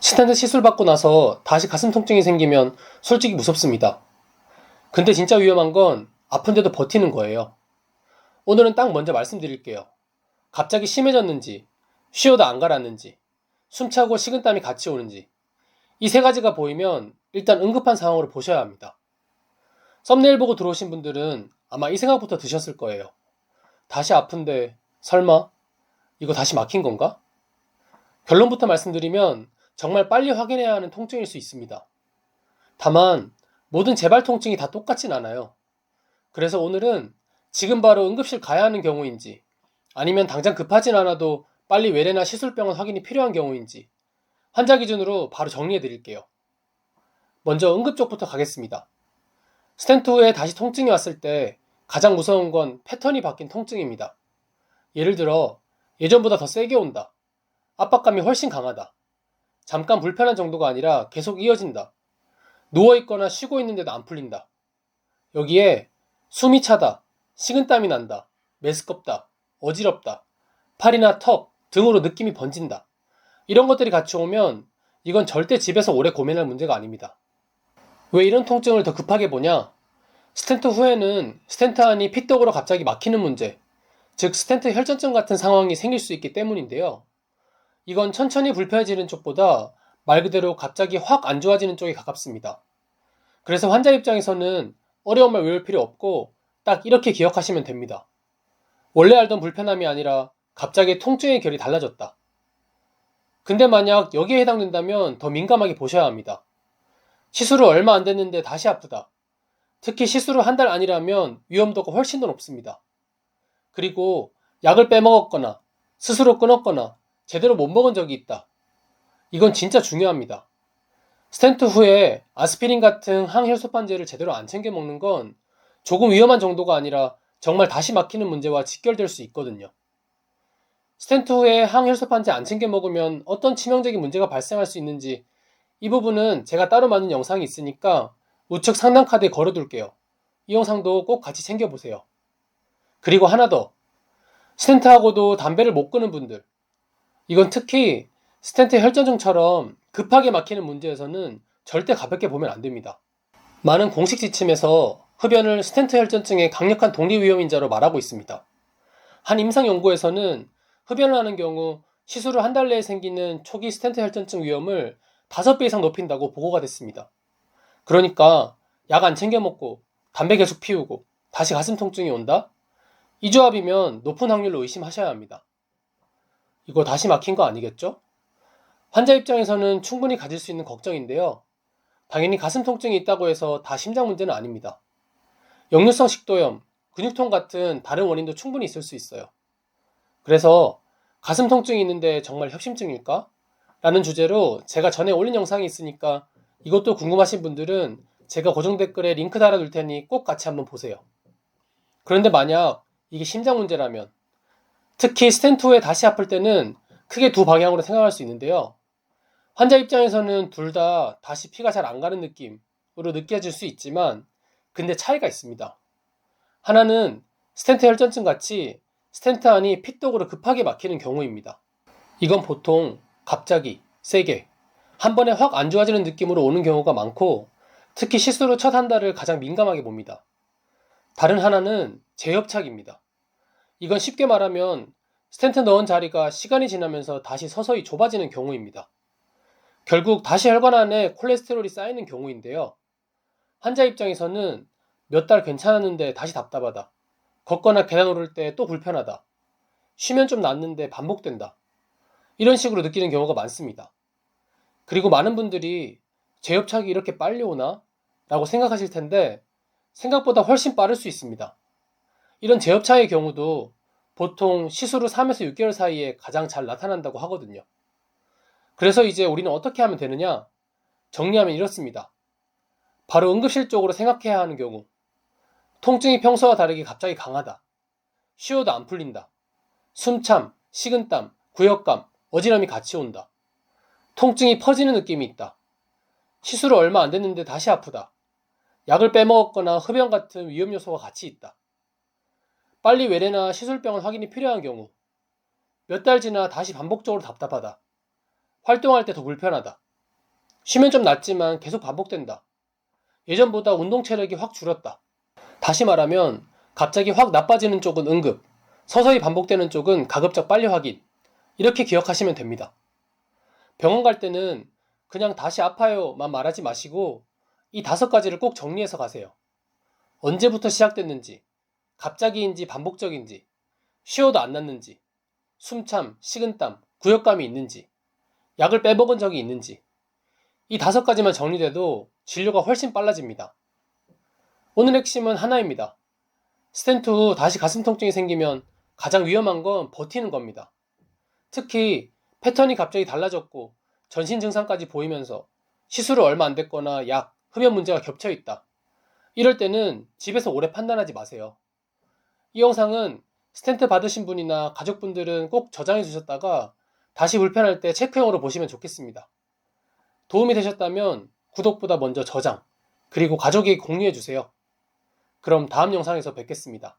스텐트 시술 받고 나서 다시 가슴 통증이 생기면 솔직히 무섭습니다. 근데 진짜 위험한 건 아픈데도 버티는 거예요. 오늘은 딱 먼저 말씀드릴게요. 갑자기 심해졌는지, 쉬어도 안 가랐는지, 숨차고 식은땀이 같이 오는지, 이 세 가지가 보이면 일단 응급한 상황으로 보셔야 합니다. 썸네일 보고 들어오신 분들은 아마 이 생각부터 드셨을 거예요. 다시 아픈데 설마 이거 다시 막힌 건가? 결론부터 말씀드리면 정말 빨리 확인해야 하는 통증일 수 있습니다. 다만 모든 재발 통증이 다 똑같진 않아요. 그래서 오늘은 지금 바로 응급실 가야 하는 경우인지, 아니면 당장 급하진 않아도 빨리 외래나 시술병원 확인이 필요한 경우인지 환자 기준으로 바로 정리해 드릴게요. 먼저 응급 쪽부터 가겠습니다. 스텐트 후에 다시 통증이 왔을 때 가장 무서운 건 패턴이 바뀐 통증입니다. 예를 들어 예전보다 더 세게 온다, 압박감이 훨씬 강하다, 잠깐 불편한 정도가 아니라 계속 이어진다, 누워있거나 쉬고 있는데도 안 풀린다, 여기에 숨이 차다, 식은땀이 난다, 메스껍다, 어지럽다, 팔이나 턱 등으로 느낌이 번진다, 이런 것들이 같이 오면 이건 절대 집에서 오래 고민할 문제가 아닙니다. 왜 이런 통증을 더 급하게 보냐? 스텐트 후에는 스텐트 안이 피떡으로 갑자기 막히는 문제, 즉 스텐트 혈전증 같은 상황이 생길 수 있기 때문인데요. 이건 천천히 불편해지는 쪽보다 말 그대로 갑자기 확 안 좋아지는 쪽에 가깝습니다. 그래서 환자 입장에서는 어려운 말 외울 필요 없고 딱 이렇게 기억하시면 됩니다. 원래 알던 불편함이 아니라 갑자기 통증의 결이 달라졌다. 근데 만약 여기에 해당된다면 더 민감하게 보셔야 합니다. 시술 후 얼마 안 됐는데 다시 아프다. 특히 시술 후 한 달 아니라면 위험도가 훨씬 더 높습니다. 그리고 약을 빼먹었거나 스스로 끊었거나 제대로 못 먹은 적이 있다. 이건 진짜 중요합니다. 스텐트 후에 아스피린 같은 항혈소판제를 제대로 안 챙겨 먹는 건 조금 위험한 정도가 아니라 정말 다시 막히는 문제와 직결될 수 있거든요. 스텐트 후에 항혈소판제 안 챙겨 먹으면 어떤 치명적인 문제가 발생할 수 있는지, 이 부분은 제가 따로 만든 영상이 있으니까 우측 상단 카드에 걸어둘게요. 이 영상도 꼭 같이 챙겨보세요. 그리고 하나 더, 스텐트하고도 담배를 못 끊는 분들, 이건 특히 스텐트 혈전증처럼 급하게 막히는 문제에서는 절대 가볍게 보면 안 됩니다. 많은 공식 지침에서 흡연을 스텐트 혈전증의 강력한 독립위험인자로 말하고 있습니다. 한 임상연구에서는 흡연을 하는 경우 시술 후 한 달 내에 생기는 초기 스텐트 혈전증 위험을 5배 이상 높인다고 보고가 됐습니다. 그러니까 약 안 챙겨 먹고 담배 계속 피우고 다시 가슴 통증이 온다? 이 조합이면 높은 확률로 의심하셔야 합니다. 이거 다시 막힌 거 아니겠죠? 환자 입장에서는 충분히 가질 수 있는 걱정인데요. 당연히 가슴 통증이 있다고 해서 다 심장 문제는 아닙니다. 역류성 식도염, 근육통 같은 다른 원인도 충분히 있을 수 있어요. 그래서 가슴 통증이 있는데 정말 협심증일까? 라는 주제로 제가 전에 올린 영상이 있으니까 이것도 궁금하신 분들은 제가 고정 댓글에 링크 달아둘 테니 꼭 같이 한번 보세요. 그런데 만약 이게 심장 문제라면, 특히 스텐트 후에 다시 아플 때는 크게 두 방향으로 생각할 수 있는데요. 환자 입장에서는 둘 다 다시 피가 잘 안 가는 느낌으로 느껴질 수 있지만, 근데 차이가 있습니다. 하나는 스텐트 혈전증 같이 스텐트 안이 피떡으로 급하게 막히는 경우입니다. 이건 보통 갑자기, 세게, 한 번에 확 안 좋아지는 느낌으로 오는 경우가 많고, 특히 시술 후 첫 한 달을 가장 민감하게 봅니다. 다른 하나는 재협착입니다. 이건 쉽게 말하면 스텐트 넣은 자리가 시간이 지나면서 다시 서서히 좁아지는 경우입니다. 결국 다시 혈관 안에 콜레스테롤이 쌓이는 경우인데요. 환자 입장에서는 몇 달 괜찮았는데 다시 답답하다, 걷거나 계단 오를 때 또 불편하다, 쉬면 좀 낫는데 반복된다, 이런 식으로 느끼는 경우가 많습니다. 그리고 많은 분들이 재협착이 이렇게 빨리 오나? 라고 생각하실 텐데 생각보다 훨씬 빠를 수 있습니다. 이런 재협착의 경우도 보통 시술 후 3에서 6개월 사이에 가장 잘 나타난다고 하거든요. 그래서 이제 우리는 어떻게 하면 되느냐? 정리하면 이렇습니다. 바로 응급실 쪽으로 생각해야 하는 경우, 통증이 평소와 다르게 갑자기 강하다, 쉬어도 안 풀린다, 숨참, 식은땀, 구역감, 어지럼이 같이 온다, 통증이 퍼지는 느낌이 있다, 시술 후 얼마 안 됐는데 다시 아프다, 약을 빼먹었거나 흡연 같은 위험 요소가 같이 있다, 빨리 외래나 시술병원 확인이 필요한 경우, 몇 달 지나 다시 반복적으로 답답하다, 활동할 때 더 불편하다, 쉬면 좀 낫지만 계속 반복된다. 예전보다 운동 체력이 확 줄었다. 다시 말하면 갑자기 확 나빠지는 쪽은 응급, 서서히 반복되는 쪽은 가급적 빨리 확인. 이렇게 기억하시면 됩니다. 병원 갈 때는 그냥 다시 아파요만 말하지 마시고 이 5가지를 꼭 정리해서 가세요. 언제부터 시작됐는지, 갑자기인지 반복적인지, 쉬어도 안 낫는지, 숨참, 식은땀, 구역감이 있는지, 약을 빼먹은 적이 있는지, 이 5가지만 정리돼도 진료가 훨씬 빨라집니다. 오늘 핵심은 하나입니다. 스텐트 후 다시 가슴 통증이 생기면 가장 위험한 건 버티는 겁니다. 특히 패턴이 갑자기 달라졌고 전신 증상까지 보이면서 시술을 얼마 안 됐거나 약, 흡연 문제가 겹쳐 있다. 이럴 때는 집에서 오래 판단하지 마세요. 이 영상은 스텐트 받으신 분이나 가족분들은 꼭 저장해 주셨다가 다시 불편할 때 체크용으로 보시면 좋겠습니다. 도움이 되셨다면 구독보다 먼저 저장, 그리고 가족에게 공유해 주세요. 그럼 다음 영상에서 뵙겠습니다.